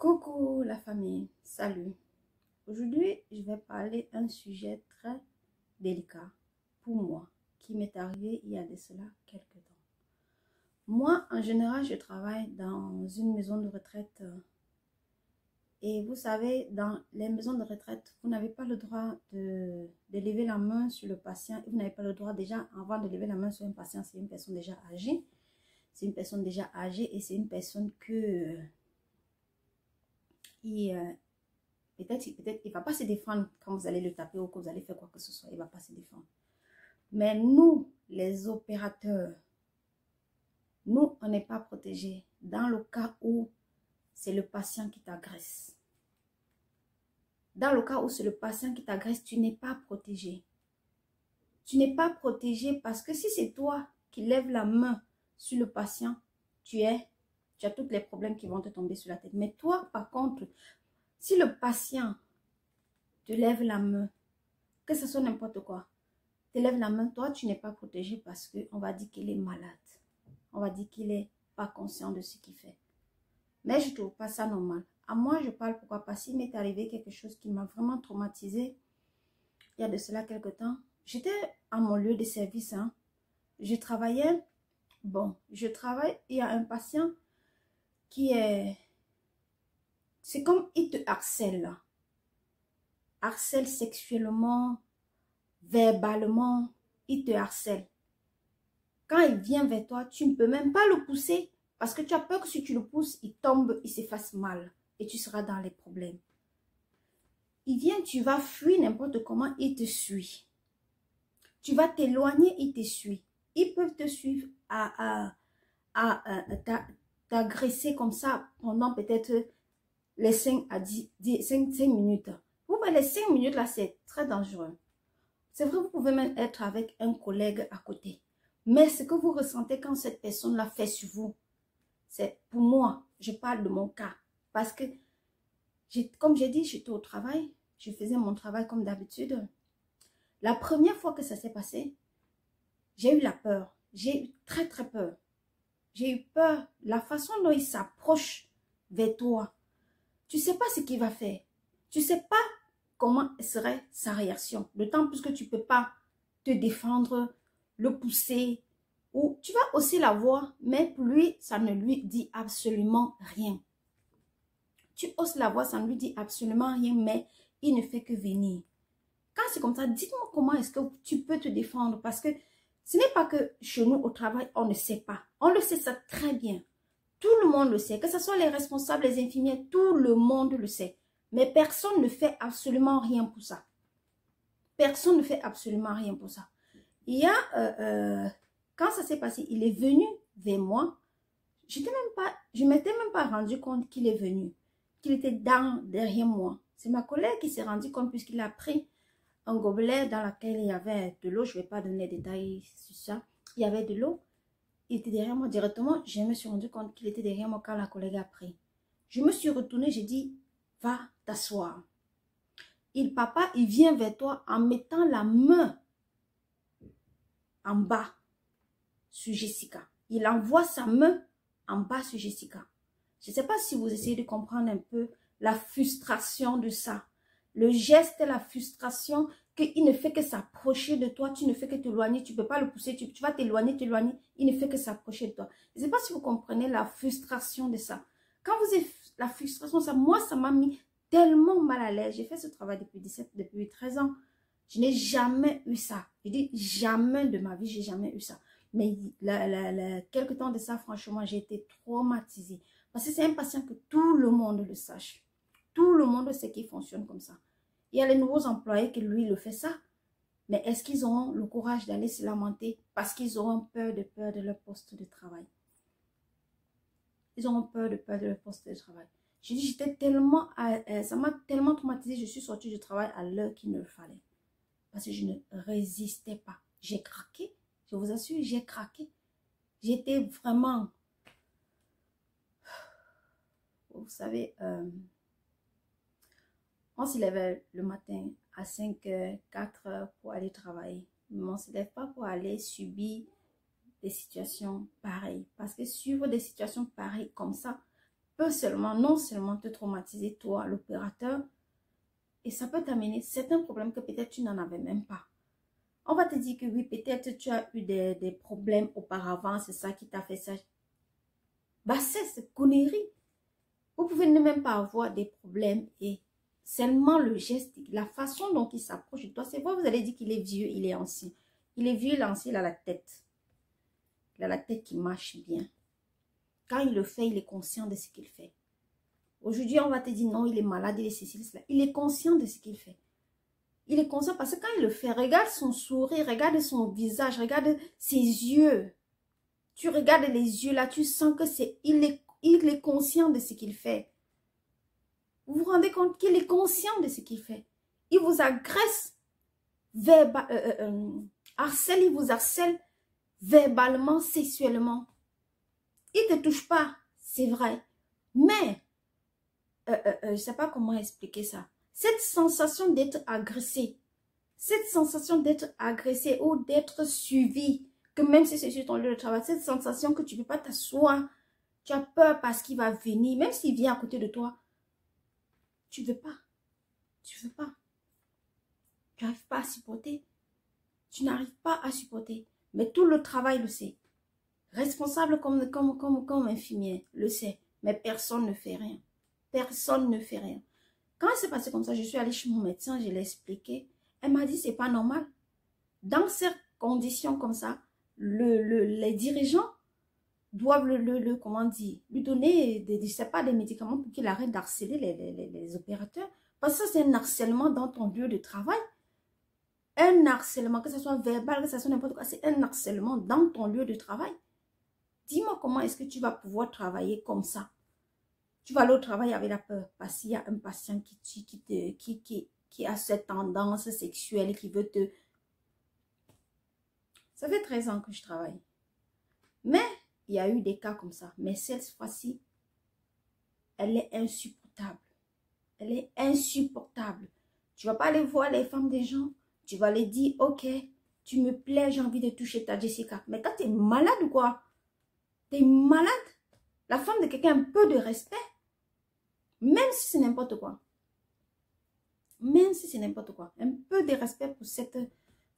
Coucou la famille, salut. Aujourd'hui, je vais parler d'un sujet très délicat pour moi, qui m'est arrivé il y a de cela quelques temps. Moi, en général, je travaille dans une maison de retraite. Et vous savez, dans les maisons de retraite, vous n'avez pas le droit de lever la main sur le patient. Vous n'avez pas le droit déjà, avant de lever la main sur un patient, c'est une personne déjà âgée. C'est une personne déjà âgée et c'est une personne que... peut-être il ne va pas se défendre quand vous allez le taper ou que vous allez faire quoi que ce soit. Il ne va pas se défendre. Mais nous, les opérateurs, nous, on n'est pas protégés dans le cas où c'est le patient qui t'agresse. Dans le cas où c'est le patient qui t'agresse, tu n'es pas protégé. Tu n'es pas protégé parce que si c'est toi qui lèves la main sur le patient, tu as tous les problèmes qui vont te tomber sur la tête. Mais toi, par contre, si le patient te lève la main, que ce soit n'importe quoi, te lève la main, toi, tu n'es pas protégé parce qu'on va dire qu'il est malade. On va dire qu'il n'est pas conscient de ce qu'il fait. Mais je ne trouve pas ça normal. À moi, je parle pourquoi? Parce qu'il m'est arrivé quelque chose qui m'a vraiment traumatisée. Il y a de cela quelque temps. J'étais à mon lieu de service. Je travaillais. Bon, je travaille. Il y a un patient qui est... C'est comme il te harcèle. Harcèle sexuellement, verbalement. Il te harcèle. Quand il vient vers toi, tu ne peux même pas le pousser. Parce que tu as peur que si tu le pousses, il tombe, il se fasse mal. Et tu seras dans les problèmes. Il vient, tu vas fuir n'importe comment, il te suit. Tu vas t'éloigner, il te suit. Ils peuvent te suivre t'agresser comme ça pendant peut-être les 5 à 10, 5 minutes. Vous voyez, les 5 minutes là, c'est très dangereux. C'est vrai, vous pouvez même être avec un collègue à côté. Mais ce que vous ressentez quand cette personne-là fait sur vous, c'est pour moi, je parle de mon cas. Parce que, comme j'ai dit, j'étais au travail, je faisais mon travail comme d'habitude. La première fois que ça s'est passé, j'ai eu la peur. J'ai eu très très peur. J'ai eu peur. La façon dont il s'approche vers toi, tu ne sais pas ce qu'il va faire. Tu ne sais pas comment serait sa réaction. D'autant plus que tu ne peux pas te défendre, le pousser. Ou tu vas aussi la voir, mais pour lui, ça ne lui dit absolument rien. Tu oses la voir, ça ne lui dit absolument rien, mais il ne fait que venir. Quand c'est comme ça, dites-moi comment est-ce que tu peux te défendre. Parce que ce n'est pas que chez nous au travail, on ne sait pas. On le sait ça très bien. Tout le monde le sait. Que ce soit les responsables, les infirmiers, tout le monde le sait. Mais personne ne fait absolument rien pour ça. Personne ne fait absolument rien pour ça. Il y a, quand ça s'est passé, il est venu vers moi. Je ne m'étais même pas rendu compte qu'il est venu. Qu'il était derrière moi. C'est ma collègue qui s'est rendu compte puisqu'il a pris un gobelet dans lequel il y avait de l'eau. Je ne vais pas donner des détails sur ça. Il y avait de l'eau. Il était derrière moi directement. Je me suis rendu compte qu'il était derrière moi quand la collègue a pris. Je me suis retournée. J'ai dit, va t'asseoir. Papa, il vient vers toi en mettant la main en bas sur Jessica. Il envoie sa main en bas sur Jessica. Je ne sais pas si vous essayez de comprendre un peu la frustration de ça. Le geste, la frustration, qu'il ne fait que s'approcher de toi, tu ne fais que t'éloigner, tu ne peux pas le pousser, tu vas t'éloigner, il ne fait que s'approcher de toi. Je ne sais pas si vous comprenez la frustration de ça. Quand vous avez la frustration, moi, ça m'a mis tellement mal à l'aise. J'ai fait ce travail depuis 13 ans. Je n'ai jamais eu ça. Je dis jamais de ma vie, j'ai jamais eu ça. Mais quelques temps de ça, franchement, j'ai été traumatisée. Parce que c'est un patient que tout le monde le sache. Tout le monde sait qu'il fonctionne comme ça. Il y a les nouveaux employés qui, lui, le fait ça. Mais est-ce qu'ils auront le courage d'aller se lamenter parce qu'ils auront peur de leur poste de travail? Ils auront peur de leur poste de travail. Je dis, j'étais tellement, ça m'a tellement traumatisée, je suis sortie du travail à l'heure qu'il me le fallait. Parce que je ne résistais pas. J'ai craqué. Je vous assure, j'ai craqué. J'étais vraiment... Vous savez, on se lève le matin à 5 h, 4 h pour aller travailler. Mais on ne se lève pas pour aller subir des situations pareilles. Parce que suivre des situations pareilles comme ça, peut seulement, non seulement te traumatiser, toi, l'opérateur, et ça peut t'amener certains problèmes que peut-être tu n'en avais même pas. On va te dire que oui, peut-être tu as eu des problèmes auparavant, c'est ça qui t'a fait ça. Bah, c'est cette connerie. Vous pouvez ne même pas avoir des problèmes et seulement le geste, la façon dont il s'approche de toi, c'est vrai, vous allez dire qu'il est vieux, il est ancien. Il est vieux, il est ancien, il a la tête. Il a la tête qui marche bien. Quand il le fait, il est conscient de ce qu'il fait. Aujourd'hui, on va te dire non, il est malade, il est ceci, cela. Il est conscient de ce qu'il fait. Il est conscient parce que quand il le fait, regarde son sourire, regarde son visage, regarde ses yeux. Tu regardes les yeux là, tu sens que il est conscient de ce qu'il fait. Vous vous rendez compte qu'il est conscient de ce qu'il fait. Il vous agresse, harcèle, il vous harcèle verbalement, sexuellement. Il ne te touche pas, c'est vrai. Mais, je ne sais pas comment expliquer ça. Cette sensation d'être agressé, ou d'être suivi, que même si c'est sur ton lieu de travail, cette sensation que tu ne peux pas t'asseoir, tu as peur parce qu'il va venir, même s'il vient à côté de toi, tu ne veux pas. Tu ne veux pas. Tu n'arrives pas à supporter. Tu n'arrives pas à supporter. Mais tout le travail le sait. Responsable comme infirmière le sait. Mais personne ne fait rien. Personne ne fait rien. Quand c'est passé comme ça, je suis allée chez mon médecin, je l'ai expliqué. Elle m'a dit, c'est pas normal. Dans ces conditions comme ça, les dirigeants doivent comment dire, lui donner, je sais pas, des médicaments pour qu'il arrête d'harceler les opérateurs. Parce que c'est un harcèlement dans ton lieu de travail. Un harcèlement, que ce soit verbal, que ce soit n'importe quoi, c'est un harcèlement dans ton lieu de travail. Dis-moi comment est-ce que tu vas pouvoir travailler comme ça. Tu vas aller au travail avec la peur parce qu'il y a un patient qui a cette tendance sexuelle qui veut te... Ça fait 13 ans que je travaille. Mais il y a eu des cas comme ça. Mais cette fois-ci, elle est insupportable. Elle est insupportable. Tu ne vas pas aller voir les femmes des gens. Tu vas les dire, ok, tu me plais, j'ai envie de toucher ta Jessica. Mais quand tu es malade ou quoi? Tu es malade? La femme de quelqu'un a un peu de respect. Même si c'est n'importe quoi. Même si c'est n'importe quoi. Un peu de respect pour cette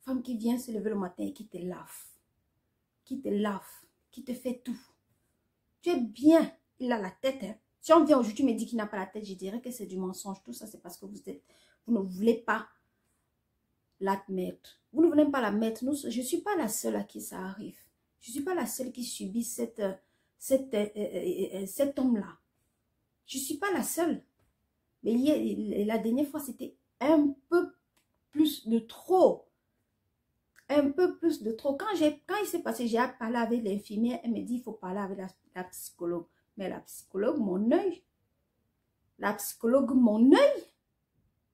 femme qui vient se lever le matin et qui te lave. Qui te lave. Qui te fait tout. Tu es bien. Il a la tête. Hein. Si on vient aujourd'hui me dit qu'il n'a pas la tête, je dirais que c'est du mensonge. Tout ça, c'est parce que vous ne voulez pas l'admettre. Vous ne voulez pas la mettre. Je ne suis pas la seule à qui ça arrive. Je ne suis pas la seule qui subit cet homme-là. Je ne suis pas la seule. Mais la dernière fois, c'était un peu plus de trop. Un peu plus de trop. Quand il s'est passé, j'ai parlé avec l'infirmière. Elle me dit, il faut parler avec la psychologue. Mais la psychologue, mon œil. La psychologue, mon œil.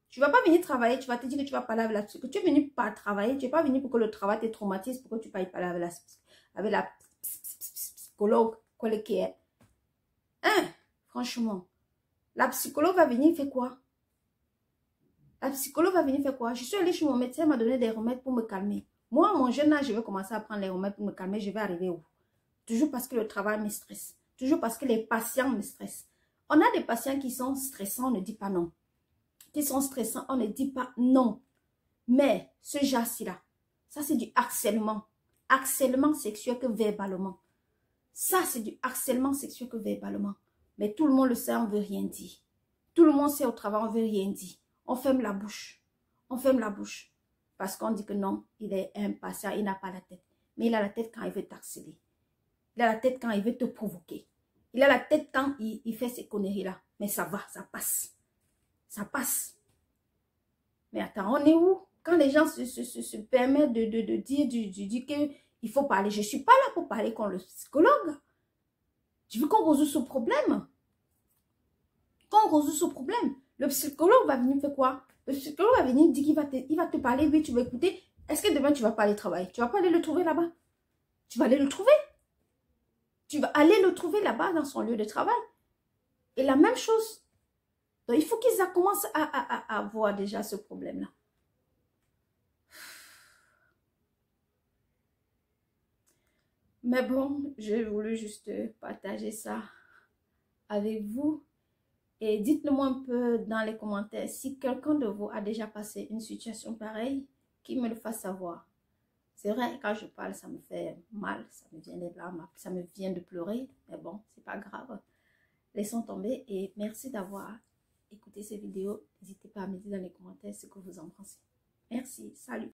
Tu ne vas pas venir travailler, tu vas te dire que tu vas parler avec la psychologue. Tu es venu pas travailler, tu n'es pas venu pour que le travail te traumatise, pour que tu parles avec la psychologue, quoi qui est. Hein, franchement. La psychologue va venir faire quoi? La psychologue va venir faire quoi? Je suis allée chez mon médecin, elle m'a donné des remèdes pour me calmer. Moi, à mon jeune âge, je vais commencer à prendre les remèdes pour me calmer. Je vais arriver où? Toujours parce que le travail me stresse. Toujours parce que les patients me stressent. On a des patients qui sont stressants, on ne dit pas non. Qui sont stressants, on ne dit pas non. Mais ce genre-ci-là, ça c'est du harcèlement. Harcèlement sexuel que verbalement. Ça c'est du harcèlement sexuel que verbalement. Mais tout le monde le sait, on ne veut rien dire. Tout le monde sait au travail, on ne veut rien dire. On ferme la bouche. On ferme la bouche. Parce qu'on dit que non, il est impatient, il n'a pas la tête. Mais il a la tête quand il veut t'harceler. Il a la tête quand il veut te provoquer. Il a la tête quand il fait ces conneries-là. Mais ça va, ça passe. Ça passe. Mais attends, on est où? Quand les gens se permettent de dire qu'il faut parler. Je ne suis pas là pour parler contre le psychologue. Je veux qu'on résout ce problème. Qu'on résout ce problème. Le psychologue va venir faire quoi? Le psychologue va venir dire qu'il va te parler. Oui, tu vas écouter. Est-ce que demain, tu vas pas aller travailler? Tu vas pas aller le trouver là-bas? Tu vas aller le trouver? Tu vas aller le trouver là-bas dans son lieu de travail. Et la même chose. Donc, il faut qu'ils commencent à avoir déjà ce problème-là. Mais bon, j'ai voulu juste partager ça avec vous. Et dites-le moi un peu dans les commentaires si quelqu'un de vous a déjà passé une situation pareille, qu'il me le fasse savoir. C'est vrai, quand je parle, ça me fait mal, ça me vient des larmes, ça me vient de pleurer, mais bon, c'est pas grave. Laissons tomber et merci d'avoir écouté ces vidéos. N'hésitez pas à me dire dans les commentaires ce que vous en pensez. Merci, salut.